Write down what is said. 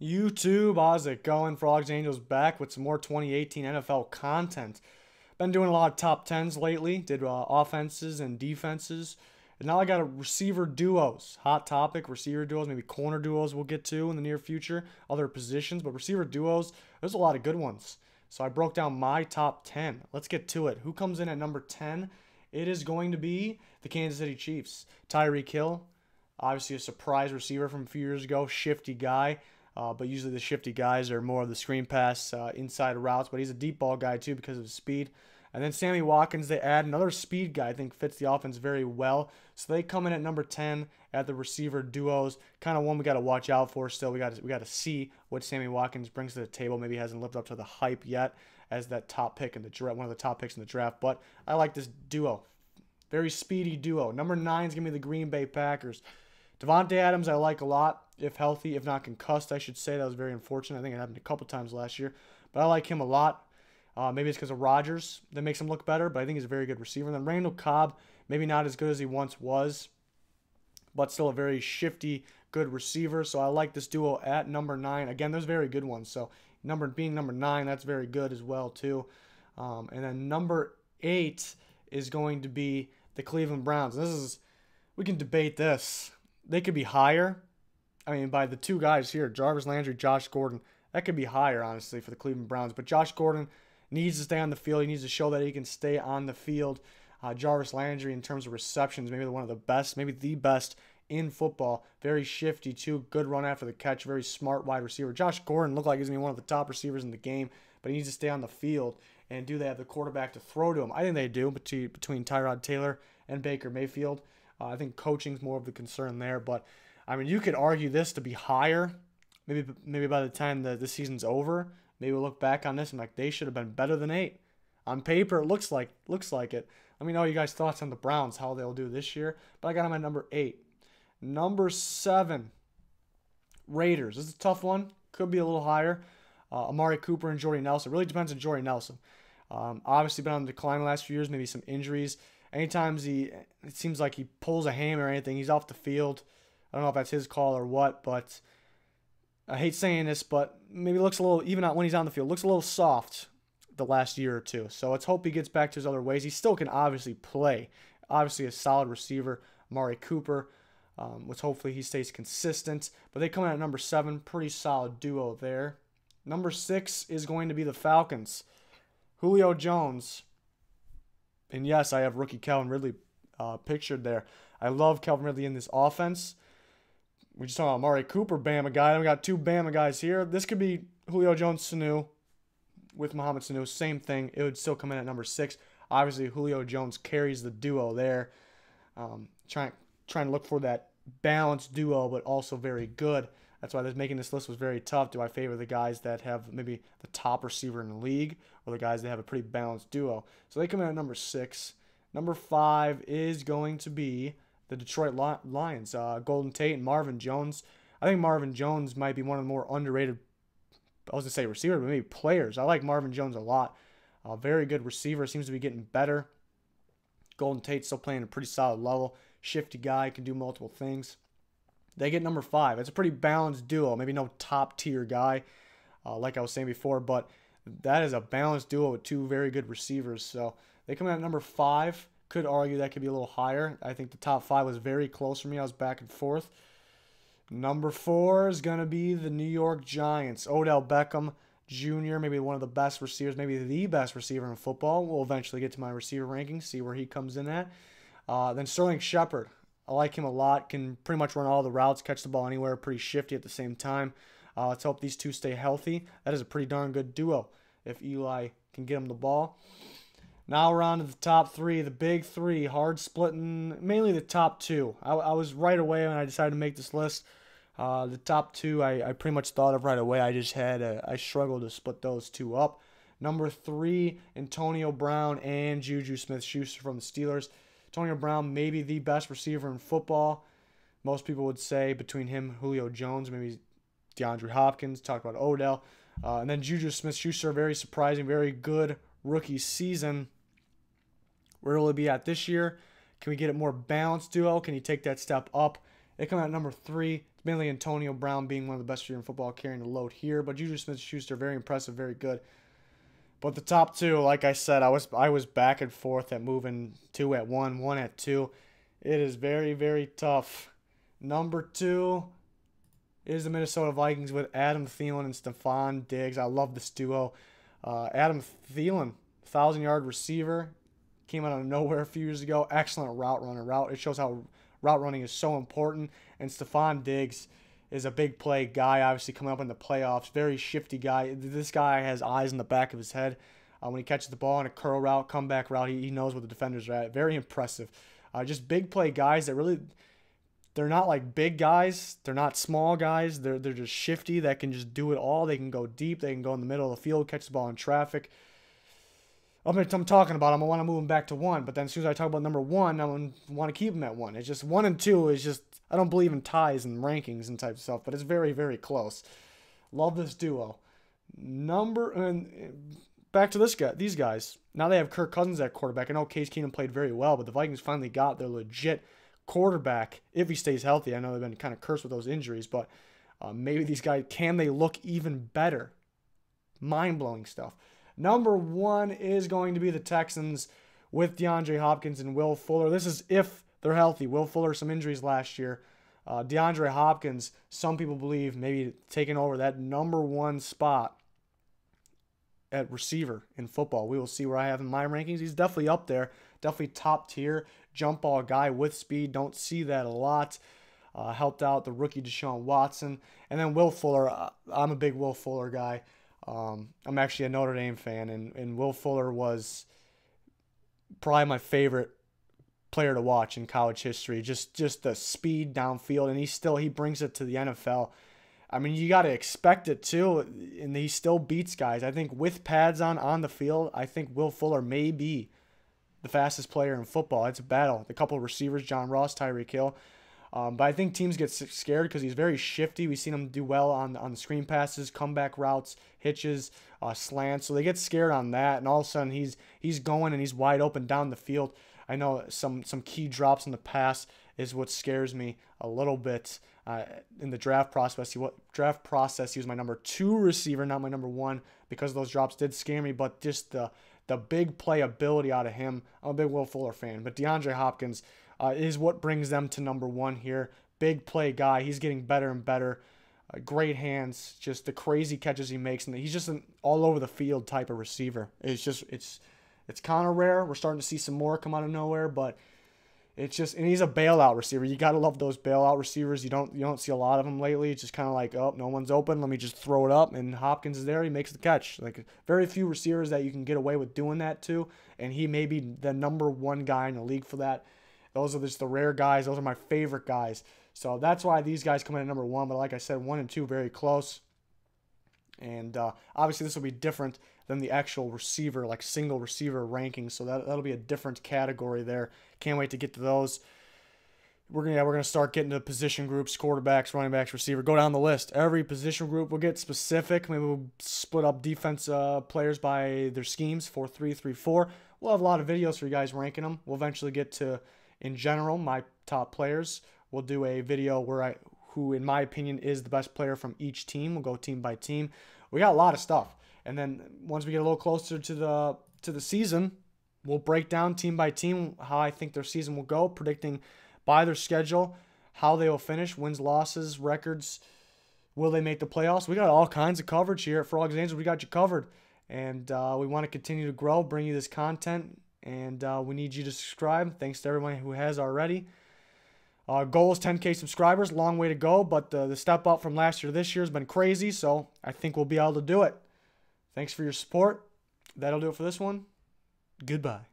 YouTube, how's it going? Frogs Angels back with some more 2018 NFL content. Been doing a lot of top 10s lately, did offenses and defenses. And now I got a receiver duos. Hot topic, receiver duos, maybe corner duos we'll get to in the near future, other positions. But receiver duos, there's a lot of good ones. So I broke down my top 10. Let's get to it. Who comes in at number 10? It is going to be the Kansas City Chiefs. Tyreek Hill, obviously a surprise receiver from a few years ago, shifty guy. But usually the shifty guys are more of the screen pass inside routes. But he's a deep ball guy too because of his speed. And then Sammy Watkins, they add another speed guy I think fits the offense very well. So they come in at number 10 at the receiver duos. Kind of one we got to watch out for still. We got to see what Sammy Watkins brings to the table. Maybe he hasn't lived up to the hype yet as that top pick in the draft, one of the top picks in the draft. But I like this duo. Very speedy duo. Number 9 is going to be the Green Bay Packers. Devontae Adams I like a lot, if healthy, if not concussed, I should say. That was very unfortunate. I think it happened a couple times last year. But I like him a lot. Maybe it's because of Rodgers that makes him look better, but I think he's a very good receiver. And then Randall Cobb, maybe not as good as he once was, but still a very shifty, good receiver. So I like this duo at number 9. Again, there's very good ones. So being number 9, that's very good as well, too. And then number 8 is going to be the Cleveland Browns. And we can debate this. They could be higher. I mean, by the two guys here, Jarvis Landry, Josh Gordon, that could be higher, honestly, for the Cleveland Browns. But Josh Gordon needs to stay on the field. He needs to show that he can stay on the field. Jarvis Landry, in terms of receptions, maybe one of the best, maybe the best in football. Very shifty, too. Good run after the catch. Very smart wide receiver. Josh Gordon looked like he's going to be one of the top receivers in the game, but he needs to stay on the field. And do they have the quarterback to throw to him? I think they do, between Tyrod Taylor and Baker Mayfield. I think coaching's more of the concern there. But, I mean, you could argue this to be higher. Maybe by the time the season's over, maybe we'll look back on this and like they should have been better than 8. On paper, it looks like it. Let me know your guys' thoughts on the Browns, how they'll do this year. But I got them at number 8. Number 7, Raiders. This is a tough one. Could be a little higher. Amari Cooper and Jordy Nelson. Really depends on Jordy Nelson. Obviously been on the decline the last few years, maybe some injuries. Anytime it seems like he pulls a ham or anything, he's off the field. I don't know if that's his call or what, but I hate saying this, but maybe looks a little, even when he's on the field, looks a little soft the last year or two. So let's hope he gets back to his other ways. He still can obviously play. Obviously a solid receiver, Amari Cooper, which hopefully he stays consistent. But they come in at number 7, pretty solid duo there. Number 6 is going to be the Falcons. Julio Jones. And yes, I have rookie Calvin Ridley pictured there. I love Calvin Ridley in this offense. We just talking about Amari Cooper, Bama guy. We got 2 Bama guys here. This could be Julio Jones-Sanu with Mohamed Sanu. Same thing. It would still come in at number 6. Obviously, Julio Jones carries the duo there. Trying to look for that balanced duo, but also very good. That's why making this list was very tough. Do I favor the guys that have maybe the top receiver in the league or the guys that have a pretty balanced duo? So they come in at number 6. Number 5 is going to be the Detroit Lions. Golden Tate and Marvin Jones. I think Marvin Jones might be one of the more underrated, I was going to say receiver, but maybe players. I like Marvin Jones a lot. Very good receiver. Seems to be getting better. Golden Tate still playing at a pretty solid level. Shifty guy, can do multiple things. They get number 5. It's a pretty balanced duo. Maybe no top tier guy, like I was saying before, but that is a balanced duo with 2 very good receivers. So they come in at number 5. Could argue that could be a little higher. I think the top 5 was very close for me. I was back and forth. Number 4 is going to be the New York Giants. Odell Beckham Jr., maybe one of the best receivers, maybe the best receiver in football. We'll eventually get to my receiver rankings, see where he comes in at. Then Sterling Shepard. I like him a lot. Can pretty much run all the routes, catch the ball anywhere, pretty shifty at the same time. Let's hope these 2 stay healthy. That is a pretty darn good duo if Eli can get him the ball. Now we're on to the top 3, the big 3, hard splitting, mainly the top 2. I was right away when I decided to make this list. The top 2 I pretty much thought of right away. I struggled to split those 2 up. Number 3, Antonio Brown and Juju Smith-Schuster from the Steelers. Antonio Brown, maybe the best receiver in football. Most people would say between him, Julio Jones, maybe DeAndre Hopkins. Talk about Odell. And then Juju Smith-Schuster, very surprising, very good rookie season. Where will it be at this year? Can we get a more balanced duo? Can he take that step up? They come out at number 3. mainly Antonio Brown being one of the best in football carrying the load here. But Juju Smith-Schuster, very impressive, very good. But the top two, like I said, I was back and forth at moving 2 at 1, 1 at 2. It is very, very tough. Number 2 is the Minnesota Vikings with Adam Thielen and Stephon Diggs. I love this duo. Adam Thielen, 1,000-yard receiver, came out of nowhere a few years ago. Excellent route runner. It shows how route running is so important. And Stephon Diggs is a big play guy, obviously coming up in the playoffs. Very shifty guy. This guy has eyes in the back of his head. When he catches the ball in a curl route, comeback route, he knows where the defenders are at. Very impressive. Just big play guys that really... They're not like big guys. They're not small guys. They're just shifty that can just do it all. They can go deep. They can go in the middle of the field, catch the ball in traffic. I'm talking about them. I want to move them back to 1. But then as soon as I talk about number 1, I want to keep them at 1. It's just 1 and 2 is just, I don't believe in ties and rankings and type of stuff. But it's very, very close. Love this duo. Back to these guys. Now they have Kirk Cousins at quarterback. I know Case Keenum played very well, but the Vikings finally got their legit quarterback if he stays healthy. I know they've been kind of cursed with those injuries, but maybe these guys, can they look even better? Mind-blowing stuff. Number 1 is going to be the Texans with DeAndre Hopkins and Will Fuller. This is if they're healthy. Will Fuller, some injuries last year. DeAndre Hopkins, some people believe maybe taking over that number 1 spot at receiver in football. We will see where I have in my rankings. He's definitely up there. Definitely top tier. Jump ball guy with speed. Don't see that a lot. Helped out the rookie Deshaun Watson. And then Will Fuller. I'm a big Will Fuller guy. I'm actually a Notre Dame fan. And Will Fuller was probably my favorite player to watch in college history. Just the speed downfield. And he brings it to the NFL. I mean, you got to expect it too. And he still beats guys. I think with pads on the field, I think Will Fuller may be the fastest player in football. It's a battle. The couple of receivers, John Ross, Tyreek Hill. But I think teams get scared because he's very shifty. We've seen him do well on the screen passes, comeback routes, hitches, slants. So they get scared on that, and all of a sudden he's going and he's wide open down the field. I know some key drops in the pass is what scares me a little bit. In the draft process, he was my number 2 receiver, not my number 1, because those drops did scare me. But just the big play ability out of him. I'm a big Will Fuller fan. But DeAndre Hopkins is what brings them to number 1 here. Big play guy. He's getting better and better. Great hands. Just the crazy catches he makes. And he's just an all over the field type of receiver. It's kind of rare. We're starting to see some more come out of nowhere. But it's just, and he's a bailout receiver. You got to love those bailout receivers. You don't see a lot of them lately. It's just kind of like, oh, no one's open. Let me just throw it up. And Hopkins is there. He makes the catch. Like, very few receivers that you can get away with doing that to. And he may be the number 1 guy in the league for that. Those are just the rare guys. Those are my favorite guys. So that's why these guys come in at number 1. But like I said, 1 and 2 very close. And obviously this will be different than the actual receiver, like single receiver rankings. So that'll be a different category there. Can't wait to get to those. We're gonna start getting to position groups, quarterbacks, running backs, receiver. Go down the list. Every position group will get specific. Maybe we'll split up defense players by their schemes, 4-3, 3-4. We'll have a lot of videos for you guys ranking them. We'll eventually get to, in general, my top players. We'll do a video who in my opinion is the best player from each team. We'll go team by team. We got a lot of stuff. And then once we get a little closer to the season, we'll break down team by team how I think their season will go, predicting by their schedule how they will finish, wins, losses, records. Will they make the playoffs? We got all kinds of coverage here at Frogs Angels. We got you covered. And we want to continue to grow, bring you this content. And we need you to subscribe. Thanks to everyone who has already. Goal is 10K subscribers. Long way to go. But the step up from last year to this year has been crazy. So I think we'll be able to do it. Thanks for your support. That'll do it for this one. Goodbye.